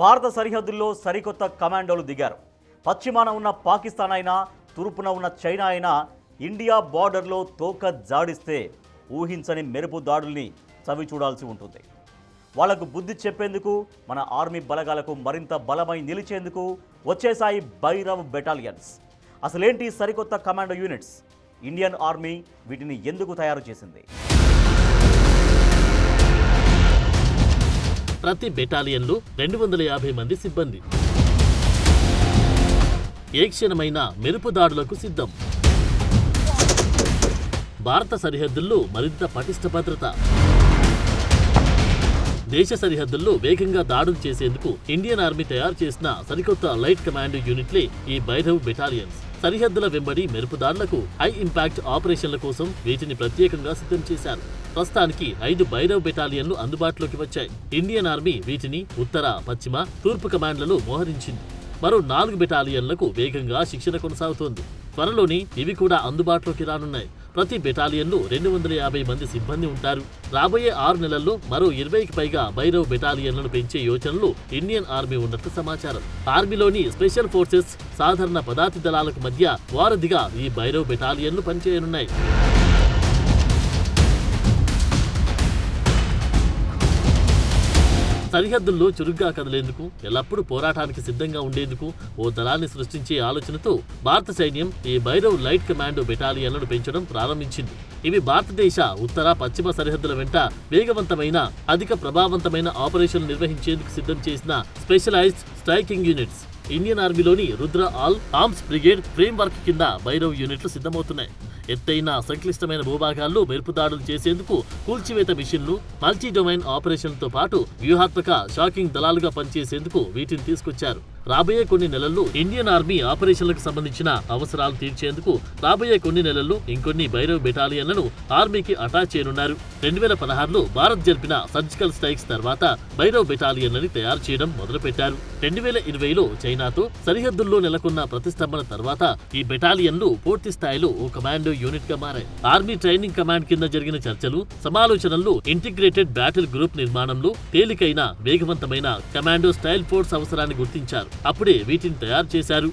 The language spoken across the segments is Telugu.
భారత సరిహద్దుల్లో సరికొత్త కమాండోలు దిగారు. పశ్చిమాన ఉన్న పాకిస్తాన్ అయినా, తూర్పున ఉన్న చైనా అయినా ఇండియా బార్డర్లో తోక జాడిస్తే ఊహించని మెరుపు దాడుల్ని చవి చూడాల్సి ఉంటుంది. వాళ్లకు బుద్ధి చెప్పేందుకు, మన ఆర్మీ బలగాలకు మరింత బలమై నిలిచేందుకు వచ్చేసాయి భైరవ్ బెటాలియన్స్. అసలేంటి సరికొత్త కమాండో యూనిట్స్? ఇండియన్ ఆర్మీ వీటిని ఎందుకు తయారు చేసింది? ప్రతి బెటాలియన్లో 250 మంది సిబ్బంది. ఏ క్షణమైన మెరుపు దాడులకు సిద్ధం. భారత సరిహద్దుల్లో మరింత పటిష్ట భద్రత. దేశ సరిహద్దుల్లో వేగంగా దాడులు చేసేందుకు ఇండియన్ ఆర్మీ తయారు చేసిన సరికొత్త లైట్ కమాండో యూనిట్లే ఈ భైరవ్ బెటాలియన్స్. సరిహద్దుల వెంబడి మెరుపు దాడులకు, హై ఇంపాక్ట్ ఆపరేషన్ల కోసం వీటిని ప్రత్యేకంగా సిద్ధం చేశారు. ప్రస్తుతానికి 5 భైరవ్ బెటాలియన్లు అందుబాటులోకి వచ్చాయి. ఇండియన్ ఆర్మీ వీటిని ఉత్తర, పశ్చిమ, తూర్పు కమాండ్లలో మోహరించింది. మరో 4 బెటాలియన్లకు వేగంగా శిక్షణ కొనసాగుతోంది. త్వరలోని ఇవి కూడా అందుబాటులోకి రానున్నాయి. ప్రతి బెటాలియన్లో 250 మంది సిబ్బంది ఉంటారు. రాబోయే 6 నెలల్లో మరో 20కి పైగా భైరవ్ బెటాలియన్లను పెంచే యోచనలు ఇండియన్ ఆర్మీ ఉన్నట్లు సమాచారం. ఆర్మీలోని స్పెషల్ ఫోర్సెస్, సాధారణ పదాతి దళాలకు మధ్య వారధిగా ఈ భైరవ్ బెటాలియన్లు పనిచేయనున్నాయి. సరిహద్దుల్లో చురుగ్గా కదిలేందుకు, ఎల్లప్పుడూ పోరాటానికి సిద్ధంగా ఉండేందుకు ఓ దళాన్ని సృష్టించే ఆలోచనతో భారత సైన్యం ఈ భైరవ్ లైట్ కమాండో బెటాలియన్లను పెంచడం ప్రారంభించింది. ఇవి భారతదేశ ఉత్తర, పశ్చిమ సరిహద్దుల వెంట వేగవంతమైన, అధిక ప్రభావవంతమైన ఆపరేషన్లు నిర్వహించేందుకు సిద్ధం చేసిన స్పెషలైజ్డ్ స్ట్రైకింగ్ యూనిట్స్. ఇండియన్ ఆర్మీలోని Rudra all arms brigade framework కింద భైరవ్ యూనిట్లు సిద్ధమవుతున్నాయి. ఎత్తైన, సంక్లిష్టమైన భూభాగాల్లో మెరుపు దాడులు చేసేందుకు కూల్చివేత మిషన్లు, మల్టీ డొమైన్ ఆపరేషన్లతో పాటు వ్యూహాత్మక షాకింగ్ దళాలుగా పనిచేసేందుకు వీటిని తీసుకొచ్చారు. రాబోయే కొన్ని నెలల్లో ఇండియన్ ఆర్మీ ఆపరేషన్లకు సంబంధించిన అవసరాలు తీర్చేందుకు రాబోయే కొన్ని నెలల్లో ఇంకొన్ని భైరవ్ బెటాలియన్లను ఆర్మీకి అటాచ్ చేయనున్నారు. 2016లో భారత్ జరిపిన సర్జికల్ స్ట్రైక్స్ తర్వాత భైరవ్ బెటాలియన్లని తయారు చేయడం మొదలుపెట్టారు. 2020లో చైనాతో సరిహద్దుల్లో నెలకొన్న ప్రతిష్టంభన తర్వాత ఈ బెటాలియన్లు పూర్తి స్థాయిలో ఓ కమాండో యూనిట్ గా మారాయి. ఆర్మీ ట్రైనింగ్ కమాండ్ కింద జరిగిన చర్చలు, సమాలోచనల్లో ఇంటిగ్రేటెడ్ బ్యాటిల్ గ్రూప్ నిర్మాణంలో తేలికైన, వేగవంతమైన కమాండో స్టైల్ ఫోర్స్ అవసరాన్ని గుర్తించారు. అప్పుడే వీటిని తయారు చేశారు.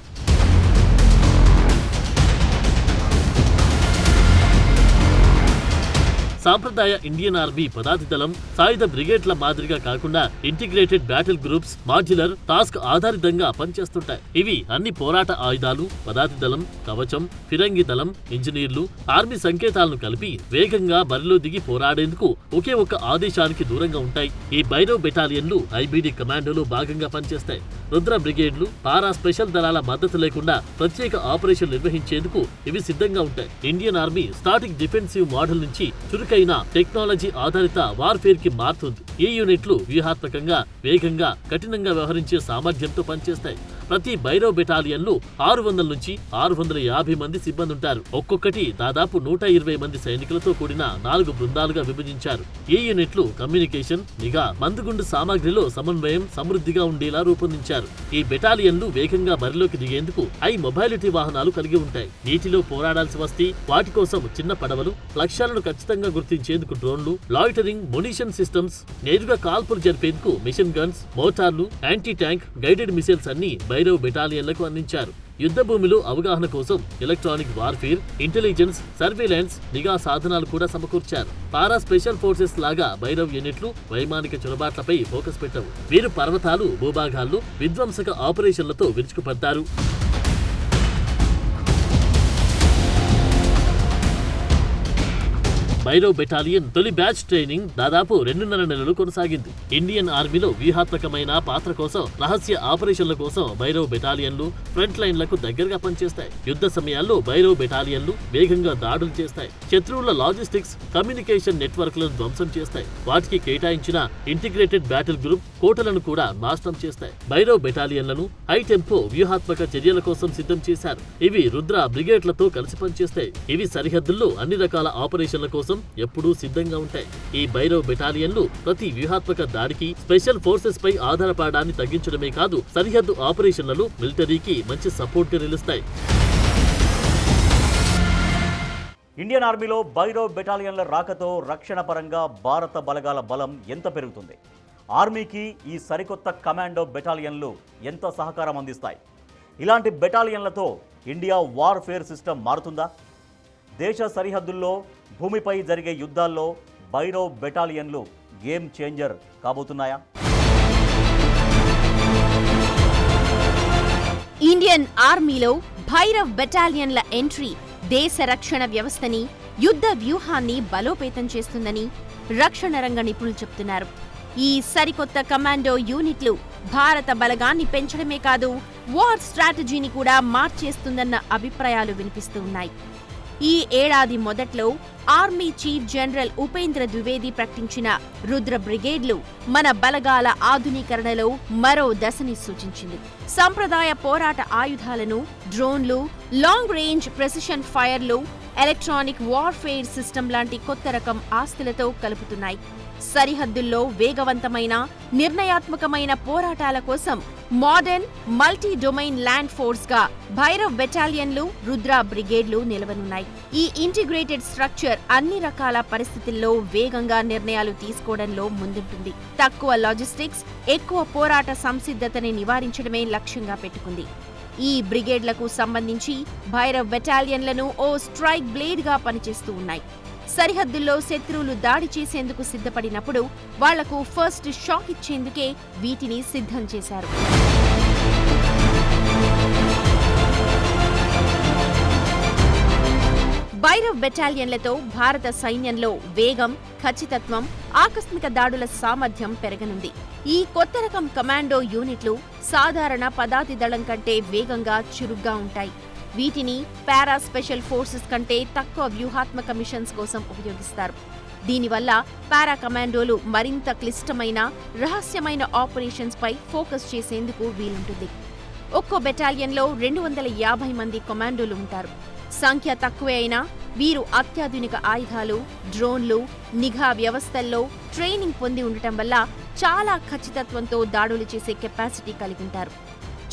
సాంప్రదాయ ఇండియన్ ఆర్మీ పదాతి దళం, సాయుధ బ్రిగేడ్ల మాదిరిగా కాకుండా integrated battle groups modular task ఆధారితంగా పనిచేస్తుంటాయి. ఇవి అన్ని పోరాట ఆయుధాలు, పదాతి దళం, కవచం, ఫిరంగి దళం, ఇంజనీర్లు, ఆర్మీ సంకేతాలను కలిపి వేగంగా బరిలో దిగి పోరాడేందుకు ఒకే ఒక్క ఆదేశానికి దూరంగా ఉంటాయి. ఈ భైరవ్ బెటాలియన్లు ఐబీడీ కమాండోలో భాగంగా పనిచేస్తాయి. రుద్ర బ్రిగేడ్లు, పారా స్పెషల్ దళాల మద్దతు లేకుండా ప్రత్యేక ఆపరేషన్ నిర్వహించేందుకు ఇవి సిద్ధంగా ఉంటాయి. Indian army static defensive model నుంచి చురుకైన టెక్నాలజీ ఆధారిత వార్ఫేర్ కి మారుతుంది. ఈ యూనిట్లు వ్యూహాత్మకంగా, వేగంగా, కఠినంగా వ్యవహరించే సామర్థ్యంతో పనిచేస్తాయి. ప్రతి భైరవ్ బెటాలియన్లు 600 నుంచి 650 మంది సిబ్బంది ఉంటారు. ఒక్కొక్కటి దాదాపు 120 మంది సైనికులతో కూడిన 4 బృందాలుగా విభజించారు. ఈ యూనిట్లు కమ్యూనికేషన్, నిఘా, మందుగుండు సామాగ్రిలో సమన్వయం సమృద్ధిగా ఉండేలా రూపొందించారు. ఈ బెటాలియన్లు వేగంగా బరిలోకి దిగేందుకు హై మొబైలిటీ వాహనాలు కలిగి ఉంటాయి. నీటిలో పోరాడాల్సి వస్తే వాటి కోసం చిన్న పడవలు, లక్ష్యాలను ఖచ్చితంగా గుర్తించేందుకు డ్రోన్లు, లాయిటరింగ్ మునిషన్ సిస్టమ్స్, నేరుగా కాల్పులు జరిపేందుకు మిషన్ గన్స్, మోటార్లు, యాంటీ ట్యాంక్, గైడెడ్ మిసైల్స్ అన్ని భైరవ్ బెటాలియన్లకు అందించారు. యుద్ధ భూమిలో అవగాహన కోసం ఎలక్ట్రానిక్ వార్ఫేర్, ఇంటెలిజెన్స్, సర్వేలెన్స్, నిఘా సాధనాలు కూడా సమకూర్చారు. పారా స్పెషల్ ఫోర్సెస్ లాగా భైరవ్ యూనిట్లు వైమానిక చొరబాట్లపై ఫోకస్ పెట్టవు. వీరు పర్వతాలు, భూభాగాల్లో విధ్వంసక ఆపరేషన్లతో విరుచుకుపడ్డారు. భైరవ్ బెటాలియన్ తొలి బ్యాచ్ ట్రైనింగ్ దాదాపు 2.5 నెలలు కొనసాగింది. ఇండియన్ ఆర్మీలో వ్యూహాత్మకమైన పాత్ర కోసం, రహస్య ఆపరేషన్ల కోసం భైరవ్ బెటాలియన్లు ఫ్రంట్ లైన్లకు దగ్గరగా పనిచేస్తాయి. యుద్ధ సమయాల్లో భైరవ్ బెటాలియన్లు వేగంగా దాడులు చేస్తాయి. శత్రువుల లాజిస్టిక్స్, కమ్యూనికేషన్ నెట్వర్క్లను ధ్వంసం చేస్తాయి. వాటికి కేటాయించిన ఇంటిగ్రేటెడ్ బ్యాటిల్ గ్రూప్ కోటలను కూడా నాశనం చేస్తాయి. భైరవ్ బెటాలియన్లను హై టెంపో వ్యూహాత్మక చర్యల కోసం సిద్ధం చేశారు. ఇవి రుద్ర బ్రిగేడ్లతో కలిసి పనిచేస్తాయి. ఇవి సరిహద్దుల్లో అన్ని రకాల ఆపరేషన్ల కోసం ఎప్పుడూ సిద్ధంగా ఉంటాయి. ఈ భైరవ్ బెటాలియన్లు ప్రతి వ్యూహాత్మక దాడికి, స్పెషల్ ఫోర్సెస్ పై ఆధారపడడాన్ని తగ్గించడమే కాదు, సరిహద్దు ఆపరేషన్లలో మిలిటరీకి మంచి సపోర్ట్ గా నిలుస్తాయి. ఇండియన్ ఆర్మీలో భైరవ్ బెటాలియన్ల రాకతో రక్షణ పరంగా భారత బలగాల బలం ఎంత పెరుగుతుంది? ఆర్మీకి ఈ సరికొత్త కమాండో బెటాలియన్లు ఎంత సహకారం అందిస్తాయి? ఇలాంటి బెటాలియన్లతో ఇండియా వార్ఫేర్ సిస్టమ్ మారుతుందా? దేశ సరిహద్దుల్లో భూమిపై జరిగే యుద్ధాల్లో భైరవ్ బెటాలియన్లు గేమ్ చేంజర్ కాబోతున్నాయా? ఇండియన్ ఆర్మీలో భైరవ్ బెటాలియన్ల ఎంట్రీ దేశ రక్షణ వ్యవస్థని, యుద్ధ వ్యూహాన్ని బలోపేతం చేస్తుందని రక్షణ రంగ నిపుణులు చెప్తున్నారు. ఈ సరికొత్త కమాండో యూనిట్లు భారత బలగాన్ని పెంచడమే కాదు, వార్ స్ట్రాటజీని కూడా మార్చేస్తుందన్న అభిప్రాయాలు వినిపిస్తూ ఉన్నాయి. ఈ ఏడాది మొదట్లో army chief general Upendra Dwivedi ప్రకటించిన రుద్ర బ్రిగేడ్లు మన బలగాల ఆధునీకరణలో మరో దశని సూచించింది. సంప్రదాయ పోరాట ఆయుధాలను, డ్రోన్లు, లాంగ్ రేంజ్ ప్రెసిషన్ ఫైర్లు, ఎలక్ట్రానిక్ వార్ఫేర్ సిస్టమ్ లాంటి కొత్త రకం ఆస్తులతో కలుపుతున్నాయి. సరిహద్దుల్లో వేగవంతమైన, నిర్ణయాత్మకమైన పోరాటాల కోసం modern multi domain land force గా భైరవ్ బెటాలియన్లు, రుద్ర బ్రిగేడ్లు నిలవనున్నాయి. ఈ ఇంటిగ్రేటెడ్ స్ట్రక్చర్ అన్ని రకాల పరిస్థితుల్లో వేగంగా నిర్ణయాలు తీసుకోవడంలో ముందుంటుంది. తక్కువ లాజిస్టిక్స్, ఎక్కువ పోరాట సంసిద్ధతని నివారించడమే లక్ష్యంగా పెట్టుకుంది. ఈ బ్రిగేడ్లకు సంబంధించి భైరవ్ బెటాలియన్లను ఓ స్ట్రైక్ బ్లేడ్ గా పనిచేస్తూ ఉన్నాయి. సరిహద్దుల్లో శత్రువులు దాడి చేసేందుకు సిద్ధపడినప్పుడు వాళ్లకు ఫస్ట్ షాక్ ఇచ్చేందుకే వీటిని సిద్ధం చేశారు. భైరవ్ బెటాలియన్లతో భారత సైన్యంలో వేగం, ఖచ్చితత్వం, ఆకస్మిక దాడుల సామర్థ్యం పెరగనుంది. ఈ కొత్త రకం కమాండో యూనిట్లు సాధారణ పదాతి దళం కంటే వేగంగా, చురుగ్గా ఉంటాయి. వీటిని పారా స్పెషల్ ఫోర్సెస్ కంటే తక్కువ వ్యూహాత్మక మిషన్స్ కోసం ఉపయోగిస్తారు. దీనివల్ల పారా కమాండోలు మరింత క్లిష్టమైన, రహస్యమైన ఆపరేషన్స్ పై ఫోకస్ చేసేందుకు వీలుంటుంది. ఒక్కో బెటాలియన్లో 250 మంది కమాండోలు ఉంటారు. సంఖ్య తక్కువే అయినా వీరు అత్యాధునిక ఆయుధాలు, డ్రోన్లు, నిఘా వ్యవస్థల్లో ట్రైనింగ్ పొంది ఉండటం వల్ల చాలా ఖచ్చితత్వంతో దాడులు చేసే కెపాసిటీ కలిగి ఉంటారు.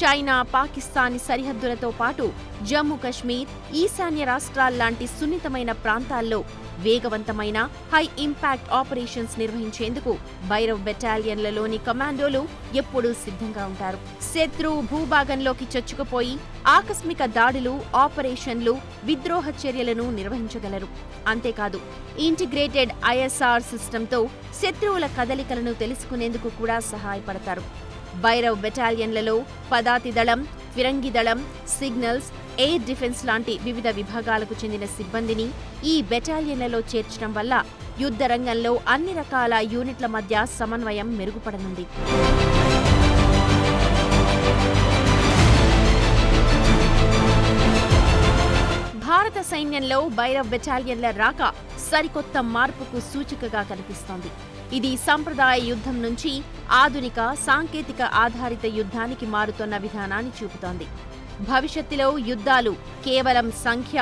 చైనా, పాకిస్తాన్ సరిహద్దులతో పాటు జమ్మూ కశ్మీర్, ఈశాన్య రాష్ట్రాల్లాంటి సున్నితమైన ప్రాంతాల్లో వేగవంతమైన, హై ఇంపాక్ట్ ఆపరేషన్స్ నిర్వహించేందుకు భైరవ్ బెటాలియన్లలోని కమాండోలు ఎప్పుడూ సిద్ధంగా ఉంటారు. శత్రు భూభాగంలోకి చొచ్చుకుపోయి ఆకస్మిక దాడులు, ఆపరేషన్లు, విద్రోహ చర్యలను నిర్వహించగలరు. అంతేకాదు, ఇంటిగ్రేటెడ్ ఐఎస్ఆర్ సిస్టంతో శత్రువుల కదలికలను తెలుసుకునేందుకు కూడా సహాయపడతారు. భైరవ్ బెటాలియన్లలో పదాతి దళం, ఫిరంగి దళం, సిగ్నల్స్, ఎయిర్ డిఫెన్స్ లాంటి వివిధ విభాగాలకు చెందిన సిబ్బందిని ఈ బెటాలియన్లలో చేర్చడం వల్ల యుద్ధ రంగంలో అన్ని రకాల యూనిట్ల మధ్య సమన్వయం మెరుగుపడనుంది. భారత సైన్యంలో భైరవ్ బెటాలియన్ల రాక సరికొత్త మార్పుకు సూచికగా కనిపిస్తోంది. ఇది సంప్రదాయ యుద్ధం నుంచి ఆధునిక, సాంకేతిక ఆధారిత యుద్ధానికి మారుతున్న విధానాన్ని చూపుతోంది. భవిష్యత్తులో యుద్ధాలు కేవలం సంఖ్య,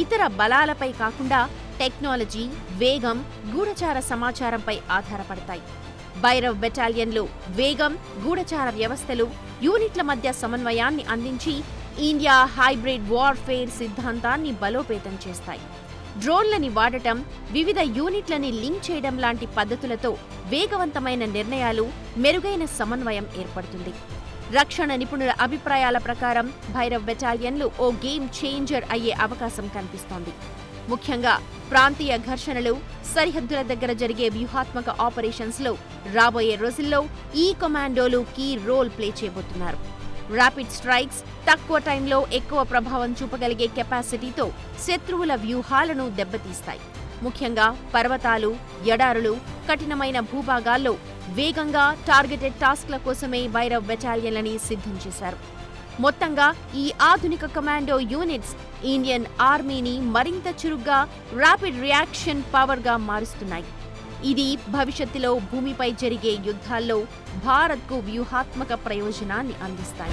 ఇతర బలాలపై కాకుండా టెక్నాలజీ, వేగం, గూఢచార సమాచారంపై ఆధారపడతాయి. భైరవ్ బెటాలియన్లు వేగం, గూఢచార వ్యవస్థలు, యూనిట్ల మధ్య సమన్వయాన్ని అందించి ఇండియా హైబ్రిడ్ వార్ఫేర్ సిద్ధాంతాన్ని బలోపేతం చేస్తాయి. డ్రోన్లని వాడటం, వివిధ యూనిట్లని లింక్ చేయడం లాంటి పద్ధతులతో వేగవంతమైన నిర్ణయాలు, మెరుగైన సమన్వయం ఏర్పడుతుంది. రక్షణ నిపుణుల అభిప్రాయాల ప్రకారం భైరవ్ బెటాలియన్లు ఓ గేమ్ చేంజర్ అయ్యే అవకాశం కనిపిస్తోంది. ముఖ్యంగా ప్రాంతీయ ఘర్షణలు, సరిహద్దుల దగ్గర జరిగే వ్యూహాత్మక ఆపరేషన్స్లో రాబోయే రోజుల్లో ఈ కమాండోలు కీ రోల్ ప్లే చేయబోతున్నారు. ర్యాపిడ్ స్ట్రైక్స్, తక్కువ టైంలో ఎక్కువ ప్రభావం చూపగలిగే కెపాసిటీతో శత్రువుల వ్యూహాలను దెబ్బతీస్తాయి. ముఖ్యంగా పర్వతాలు, ఎడారులు, కఠినమైన భూభాగాల్లో వేగంగా టార్గెటెడ్ టాస్క్ల కోసమే భైరవ్ బెటాలియన్లని సిద్ధం చేశారు. మొత్తంగా ఈ ఆధునిక కమాండో యూనిట్స్ ఇండియన్ ఆర్మీని మరింత చురుగ్గా, ర్యాపిడ్ రియాక్షన్ పవర్గా మారుస్తున్నాయి. ఇది భవిష్యత్తులో భూమిపై జరిగే యుద్ధాల్లో భారత్కు వ్యూహాత్మక ప్రయోజనాన్ని అందిస్తాయి.